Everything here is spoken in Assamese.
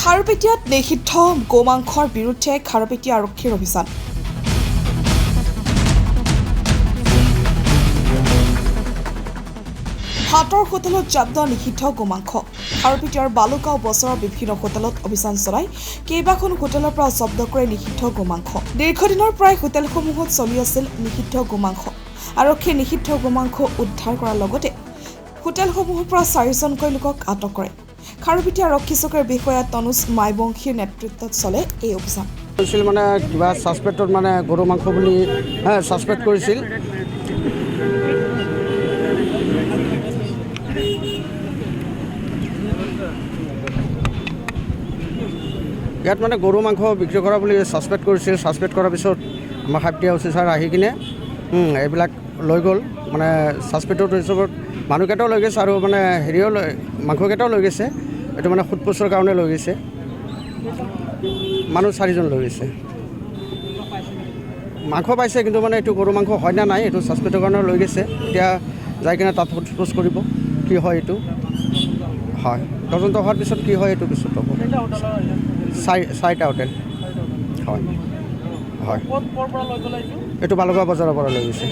খাৰুপেটীয়াত নিষিদ্ধ গোমাংসৰ বিৰুদ্ধে খাৰুপেটীয়া আৰক্ষীৰ অভিযান। ভাতৰ হোটেলত জব্দ নিষিদ্ধ গোমাংস। খাৰুপেটীয়াৰ বালুগাঁও বজাৰৰ বিভিন্ন হোটেলত অভিযান চলাই কেইবাখন হোটেলৰ পৰা জব্দ কৰে নিষিদ্ধ গোমাংস। দীৰ্ঘদিনৰ পৰাই হোটেলসমূহত চলি আছিল নিষিদ্ধ গোমাংস। আৰক্ষীয়ে নিষিদ্ধ গোমাংস উদ্ধাৰ কৰাৰ লগতে হোটেলসমূহৰ পৰা 4জনকৈ লোকক আটক কৰে। খাৰুপেটীয়া আৰক্ষী চকীৰ বিষয়া তনুজ মাইবংশীৰ নেতৃত্বত চলে এই অভিযান। মানে কিবা ছাছপেক্টত মানে গৰু মাংস বুলি ছাছপেক্ট কৰিছিল। ইয়াত মানে গৰু মাংস বিক্ৰী কৰা বুলি ছাছপেক্ট কৰিছিল। ছাছপেক্ট কৰাৰ পিছত আমাৰ খাৰুপেটীয়া অফিচাৰ আহি কিনে এইবিলাক লৈ গ'ল। মানে ছাছপেক্টৰ হিচাপত মানুহকেইটাও লৈ গৈছে আৰু মানে হেৰিও মাংসকেইটাও লৈ গৈছে। এইটো মানে সোধপোছৰ কাৰণে লৈ গৈছে। মানুহ 4জন লৈ গৈছে। মাংস পাইছে, কিন্তু মানে এইটো গৰু মাংস হয় নে নাই এইটো ছাছপেক্টৰ কাৰণে লৈ গৈছে। এতিয়া যাই কিনে তাত সোধপোছ কৰিব কি হয় এইটো। হয়, তদন্ত হোৱাৰ পিছত কি হয় এইটো পিছত হ'ব। 4টা হোটেল। হয় হয়, এইটো বালুগাঁও বজাৰৰ পৰা লৈ গৈছে।